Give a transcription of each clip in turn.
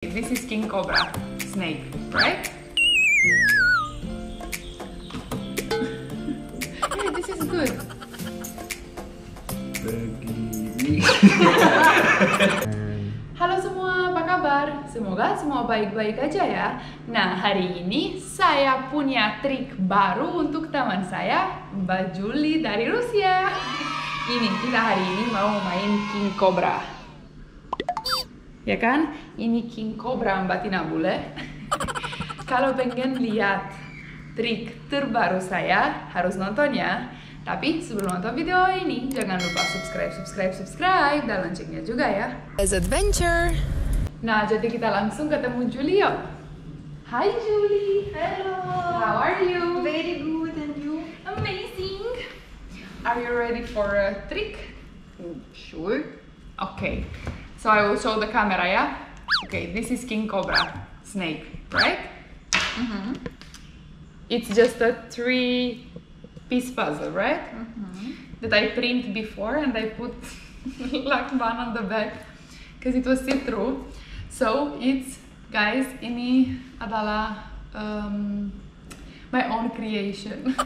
This is king cobra snake, right? Yeah, this is good. Begini. Halo semua, apa kabar? Semoga semua baik-baik aja ya. Nah, hari ini saya punya trik baru untuk teman saya, Mbak Julie dari Rusia. Ini, kita hari ini mau main king cobra. Ya kan? Ini king cobra Mbak Tina Bule. Kalau pengen lihat trik terbaru saya, harus nonton ya. Tapi sebelum nonton video ini, jangan lupa subscribe dan loncengnya juga ya. As adventure. Nah, jadi kita langsung ketemu Julie yuk. Hi Julie. Hello. How are you? Very good, and you? Amazing. Are you ready for a trick? Sure. Okay. So I will show the camera, yeah? Okay, this is king cobra snake, right? It's just a 3-piece puzzle, right? That I print before and I put lakban on the back because it was see-through. So it's, guys, ini adalah my own creation.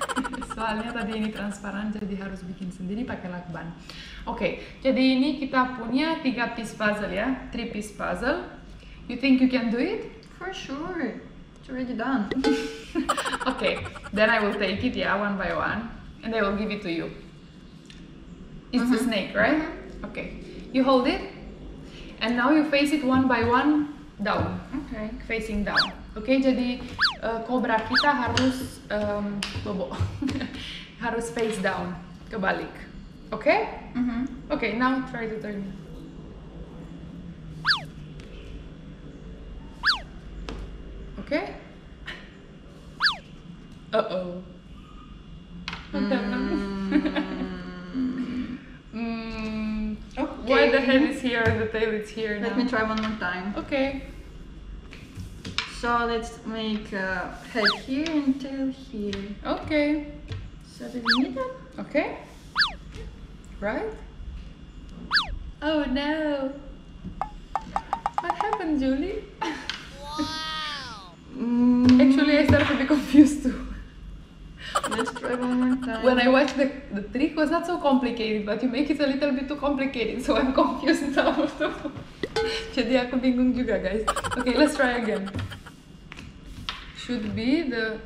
Soalnya tadi ini transparan, jadi harus bikin sendiri pakai lakban. Oke, jadi ini kita punya 3-piece puzzle ya, 3-piece puzzle. You think you can do it? For sure. It's already done. Okay, then I will take it, yeah, one by one, and I will give it to you. It's the snake, right? Okay, you hold it, and now you face it one by one down. Okay. Facing down. Oke, jadi kobra kita harus bobo, harus face down, kebalik. Oke? Okay, now try to turn. Okay? Uh-oh. Okay. Why the head is here and the tail is here now? Let me try one more time. Okay. So let's make head here and tail here. Okay. So the middle. Okay. Right? Oh no. What happened, Julie? Actually, I started to be confused too. Let's try one more time. When I watched the trick was not so complicated, but you make it a little bit too complicated, so I'm confused now too. Jadi aku bingung juga, guys. Okay, let's try again. Should be the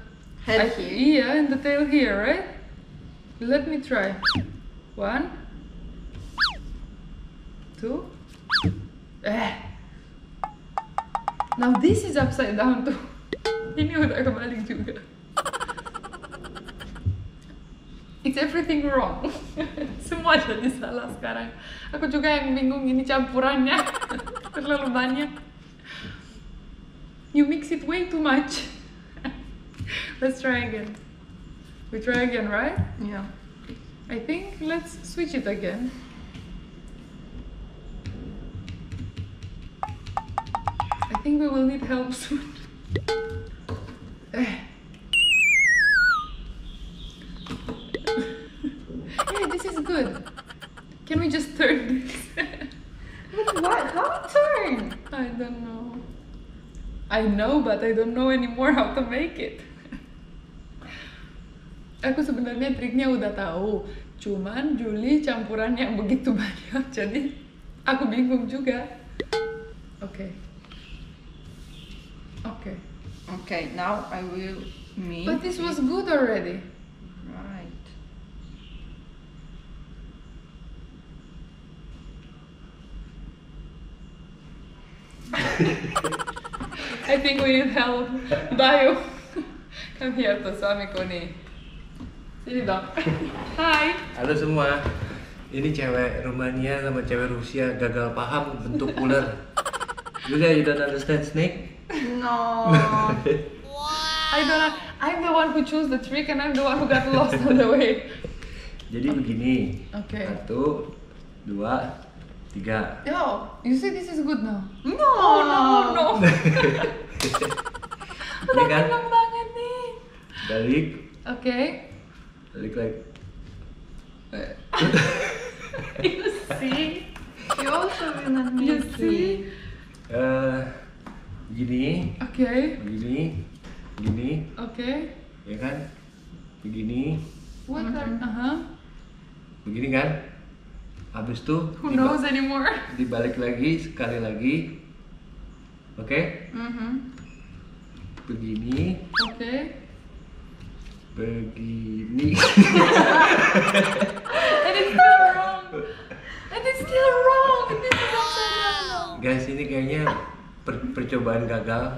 Head here. Yeah, and the tail here, right? Let me try. 1, 2. Now this is upside down too. Ini udah kebalik juga. It's everything wrong. Semua jadi salah sekarang. Aku juga yang bingung ini campurannya. Terlalu banyak. You mix it way too much. Let's try again. We try again, right? Yeah. I think let's switch it again. I think we will need help soon. Hey, this is good. Can we just turn this? But what? How turn? I don't know. I know, but I don't know anymore how to make it. Aku sebenarnya triknya udah tahu, cuman Julie campuran yang begitu banyak, jadi aku bingung juga. Okay. Okay. Okay, now I will make. But this was good already. Right. I think we need help. Bayo, come here to suamiku nih. Sini dong. Hai. Halo semua. Ini cewek Rumania sama cewek Rusia gagal paham bentuk ular. Julia, you don't understand snake? No. I'm the one who chose the trick and I'm the one who got lost on the way. Jadi begini. Okay. 1, 2, 3. Yo, you see this is good now. No. Oh no. Ini kan Senang banget nih. balik, Okay. balik lagi. You see? You also will not You make see? it. begini, Oke. begini, Oke. ya kan? Begini, What are? begini kan? Habis itu Who knows anymore? dibalik lagi sekali lagi, oke? Begini, Oke. begini. And it's still wrong. And it's still wrong. This is upside down. Guys, ini kayaknya percobaan gagal.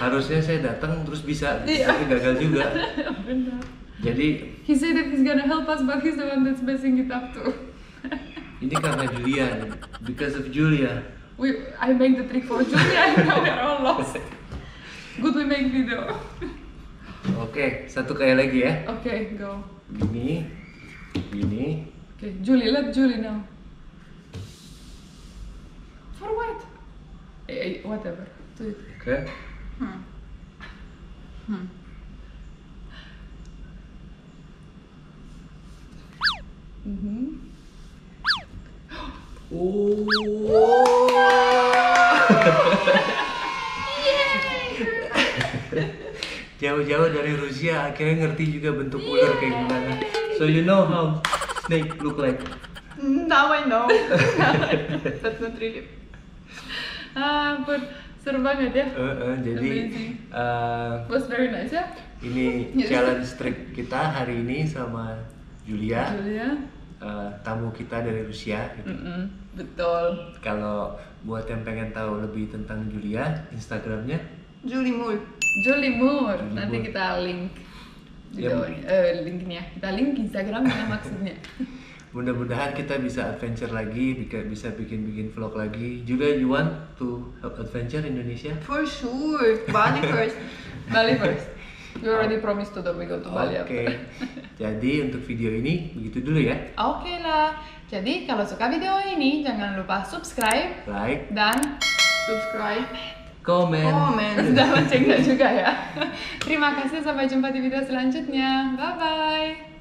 Harusnya saya datang terus bisa, Iya. tapi gagal juga. Benar. Jadi He said that he's gonna help us, but he's the one that's messing it up too. ini karena Julia, because of Julia. I make the trick for Julia, and now we're all lost. Good, we make video. Oke, satu kali lagi ya. Okay, go. Begini, begini. Okay, Julie, let Julie know. For what? Whatever. Do it. Oke. Jauh-jauh dari Rusia akhirnya ngerti juga bentuk ular kayak gimana. So you know how snake look like. Now I know. That's not really. But seru banget ya. Jadi Amazing. Was very nice ya. ini Yes. challenge trick kita hari ini sama Julia, Julia. tamu kita dari Rusia. Gitu. Betul. Kalau buat yang pengen tahu lebih tentang Julia, Instagramnya Julie Moore. Julie Moore. Julie Nanti Moore. kita link di Ya. bawahnya. Linknya. Kita link Instagramnya maksudnya. mudah-mudahan kita bisa adventure lagi, bisa bikin vlog lagi. Juga you want to have adventure Indonesia? For sure. Bali first. Bali first. We already promised to that we go to Bali. Oke. Jadi untuk video ini begitu dulu ya. Oke lah. Jadi kalau suka video ini jangan lupa subscribe Like, dan Subscribe. comment. Comment. dan loncengnya juga ya. Terima kasih, sampai jumpa di video selanjutnya. Bye bye.